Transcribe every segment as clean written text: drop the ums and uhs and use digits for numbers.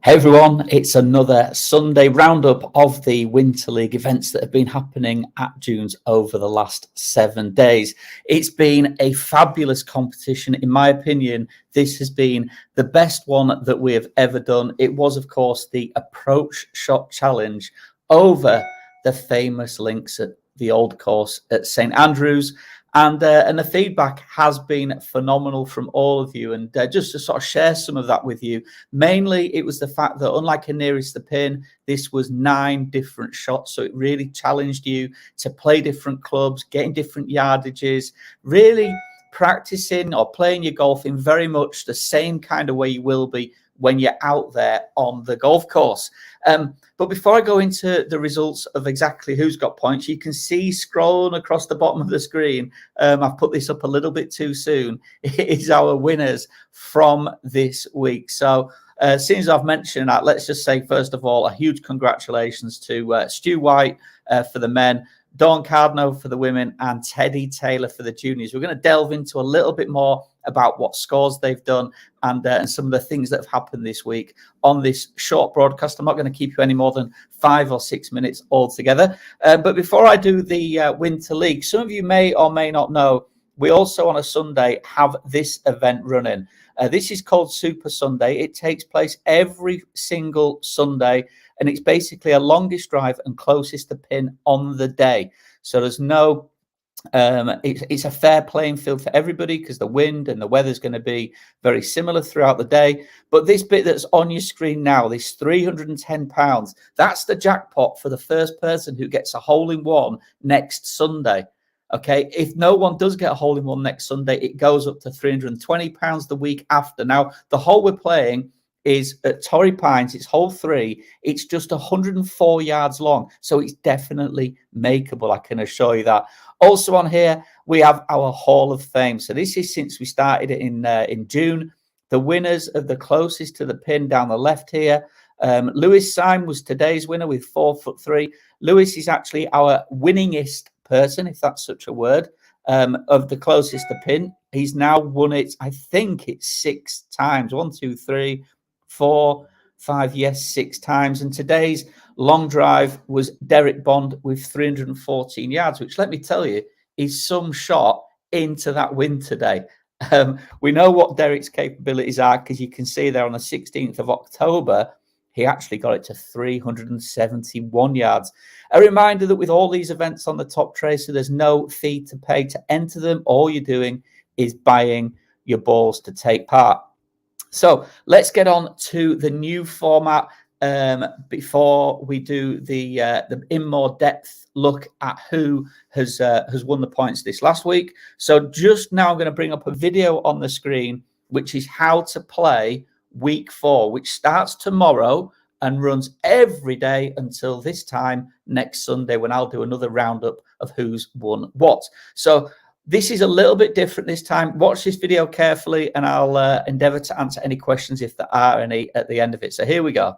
Hey everyone, it's another Sunday roundup of the Winter League events that have been happening at Dunes over the last 7 days. It's been a fabulous competition. In my opinion, this has been the best one that we have ever done. It was, of course, the Approach Shot Challenge over the famous links at the old course at St Andrews. And the feedback has been phenomenal from all of you. And just to sort of share some of that with you, mainly it was the fact that unlike a nearest the pin, this was 9 different shots. So it really challenged you to play different clubs, getting different yardages, really practicing or playing your golf in very much the same kind of way you will be when you're out there on the golf course. But before I go into the results of exactly who's got points, you can see scrolling across the bottom of the screen, I've put this up a little bit too soon, it is our winners from this week. So since I've mentioned that, let's just say, first of all, a huge congratulations to Stu White for the men, Dawn Cardno for the women, and Teddy Taylor for the juniors. We're going to delve into a little bit more about what scores they've done and some of the things that have happened this week on this short broadcast. I'm not going to keep you any more than 5 or 6 minutes altogether. But before I do the Winter League, some of you may or may not know, we also on a Sunday have this event running. This is called Super Sunday. It takes place every single Sunday, and it's basically a longest drive and closest to pin on the day. So there's no it's a fair playing field for everybody because the wind and the weather is going to be very similar throughout the day. But this bit that's on your screen now, this £310, that's the jackpot for the first person who gets a hole-in-one next Sunday. Okay, if no one does get a hole-in-one next Sunday, it goes up to £320 the week after. Now, the hole we're playing is at Torrey Pines. It's hole 3. It's just 104 yards long, so it's definitely makeable. I can assure you that. Also on here, we have our Hall of Fame. So this is since we started it in June. The winners of the closest to the pin down the left here. Lewis Syme was today's winner with 4'3". Lewis is actually our winningest person, if that's such a word, of the closest to pin. He's now won it, I think it's 6 times. 1, 2, 3, 4, 5, yes, 6 times. And today's long drive was Derek Bond with 314 yards, which, let me tell you, is some shot into that win today. We know what Derek's capabilities are because you can see there on the 16th of October, he actually got it to 371 yards. A reminder that with all these events on the Toptracer, there's no fee to pay to enter them. All you're doing is buying your balls to take part. So let's get on to the new format before we do the in more depth look at who has won the points this last week. So just now I'm going to bring up a video on the screen, which is how to play week 4, which starts tomorrow and runs every day until this time next Sunday, when I'll do another roundup of who's won what. So this is a little bit different this time. Watch this video carefully and I'll endeavor to answer any questions if there are any at the end of it. So here we go.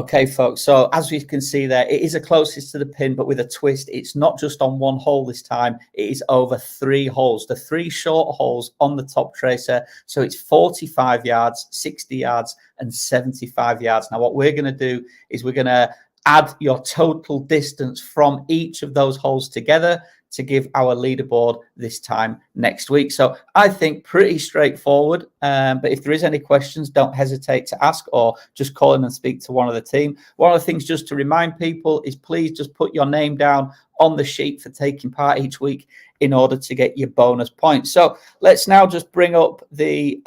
Okay, folks. So as we can see there, it is the closest to the pin, but with a twist. It's not just on one hole this time. It is over 3 holes. The 3 short holes on the Toptracer. So it's 45 yards, 60 yards, and 75 yards. Now, what we're going to do is we're going to add your total distance from each of those holes together to give our leaderboard this time next week. So I think pretty straightforward. But if there is any questions, don't hesitate to ask or just call in and speak to one of the team. One of the things just to remind people is please just put your name down on the sheet for taking part each week in order to get your bonus points. So let's now just bring up the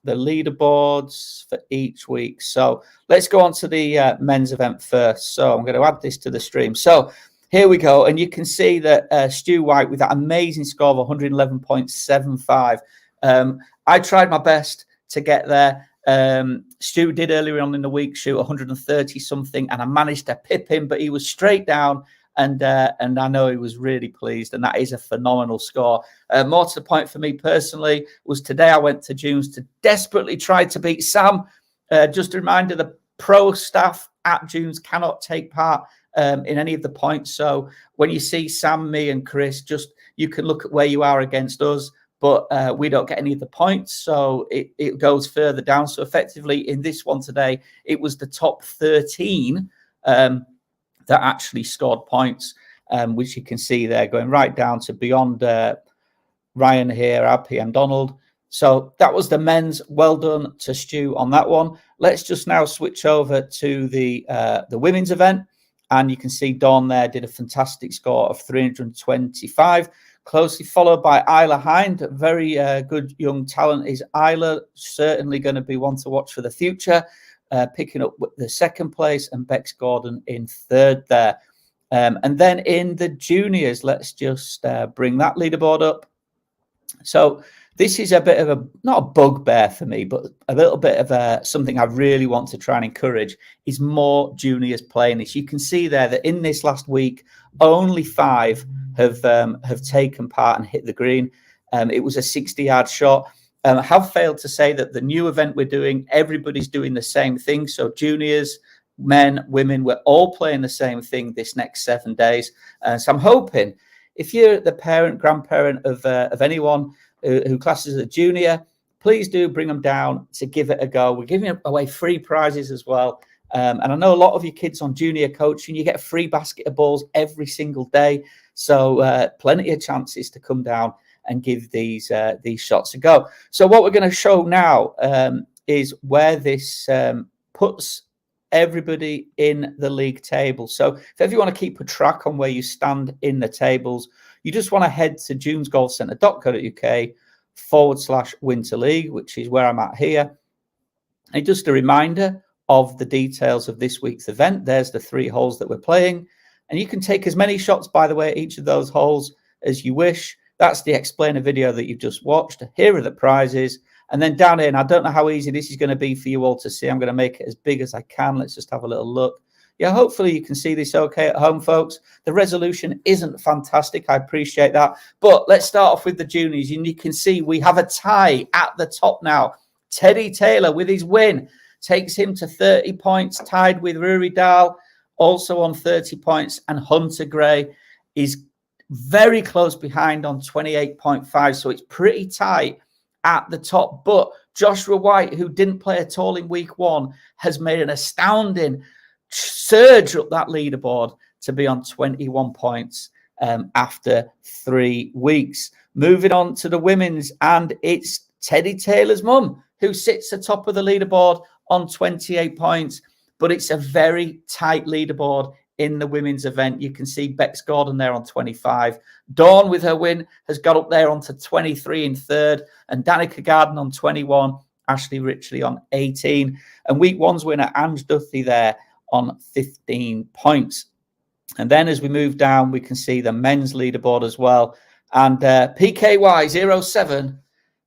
leaderboards for each week. So let's go on to the men's event first. So I'm going to add this to the stream. So here we go. And you can see that Stu White with that amazing score of 111.75. I tried my best to get there. Stu did earlier on in the week shoot 130 something, and I managed to pip him, but he was straight down. And I know he was really pleased, and that is a phenomenal score. More to the point for me personally was today I went to June's to desperately try to beat Sam. Just a reminder, the pro staff at June's cannot take part in any of the points. So when you see Sam, me, and Chris, just you can look at where you are against us, but we don't get any of the points. So it goes further down. So effectively in this one today, it was the top 13 that actually scored points, which you can see there going right down to beyond Ryan here, our PM Donald. So that was the men's. Well done to Stu on that one. Let's just now switch over to the women's event. And you can see Dawn there did a fantastic score of 325, closely followed by Isla Hind. Very good young talent is Isla, certainly going to be one to watch for the future, picking up the second place, and Bex Gordon in third there. And then in the juniors, let's just bring that leaderboard up. So this is a bit of a, not a bugbear for me, but a little bit of something I really want to try and encourage is more juniors playing this. You can see there that in this last week, only 5 have taken part and hit the green. It was a 60-yard shot. I have failed to say that the new event we're doing, everybody's doing the same thing. So juniors, men, women, we're all playing the same thing this next 7 days. So I'm hoping if you're the parent, grandparent of anyone who classes as a junior, please do bring them down to give it a go. We're giving away free prizes as well. And I know a lot of you kids on junior coaching, you get a free basket of balls every single day. So plenty of chances to come down and give these shots a go. So what we're going to show now is where this puts everybody in the league table. So if you want to keep a track on where you stand in the tables, you just want to head to junesgolfcentre.co.uk/Winter League, which is where I'm at here. And just a reminder of the details of this week's event. There's the 3 holes that we're playing. And you can take as many shots, by the way, at each of those holes as you wish. That's the explainer video that you've just watched. Here are the prizes. And then down here, and I don't know how easy this is going to be for you all to see. I'm going to make it as big as I can. Let's just have a little look. Yeah, hopefully you can see this okay at home, folks. The resolution isn't fantastic. I appreciate that. But let's start off with the juniors. And you can see we have a tie at the top now. Teddy Taylor with his win takes him to 30 points, tied with Rory Dahl, also on 30 points. And Hunter Gray is very close behind on 28.5. So it's pretty tight at the top. But Joshua White, who didn't play at all in week 1, has made an astounding surge up that leaderboard to be on 21 points after 3 weeks. Moving on to the women's, and it's Teddy Taylor's mum who sits atop of the leaderboard on 28 points, but it's a very tight leaderboard in the women's event. You can see Bex Gordon there on 25. Dawn with her win has got up there onto 23 in third, and Danica Garden on 21, Ashley Richley on 18, and week 1's winner Ange Duthie there on 15 points. And then as we move down, we can see the men's leaderboard as well. And PKY07,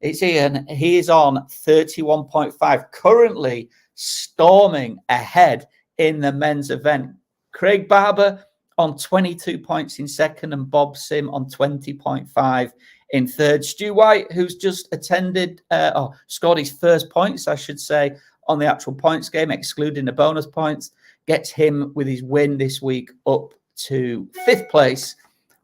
it's Ian. He is on 31.5, currently storming ahead in the men's event. Craig Barber on 22 points in second, and Bob Sim on 20.5 in third. Stu White, who's just scored his first points, I should say, on the actual points game, excluding the bonus points, gets him with his win this week up to 5th place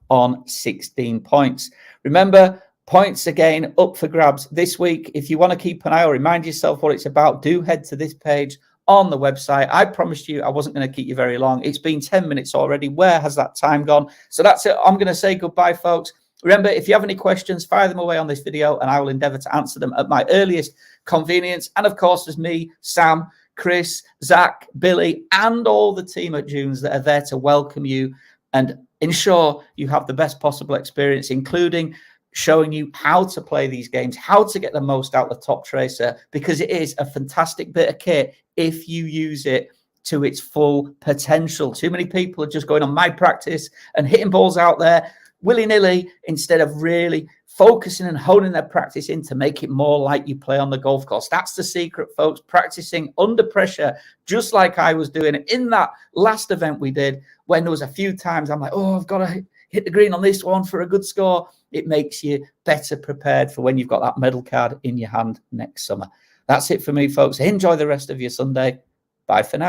on 16 points. Remember, points again up for grabs this week. If you want to keep an eye or remind yourself what it's about, do head to this page on the website. I promised you I wasn't going to keep you very long. It's been 10 minutes already. Where has that time gone? So that's it. I'm going to say goodbye, folks. Remember, if you have any questions, fire them away on this video and I will endeavor to answer them at my earliest convenience. And of course, there's me, Sam, Chris, Zach, Billy, and all the team at Dunes that are there to welcome you and ensure you have the best possible experience, including showing you how to play these games, how to get the most out of Toptracer, because it is a fantastic bit of kit if you use it to its full potential. Too many people are just going on my practice and hitting balls out there willy-nilly instead of really focusing and honing their practice in to make it more like you play on the golf course. That's the secret, folks. Practicing under pressure, just like I was doing in that last event we did, when there was a few times I'm like, oh, I've got to hit the green on this one for a good score. It makes you better prepared for when you've got that medal card in your hand next summer. That's it for me, folks. Enjoy the rest of your Sunday. Bye for now.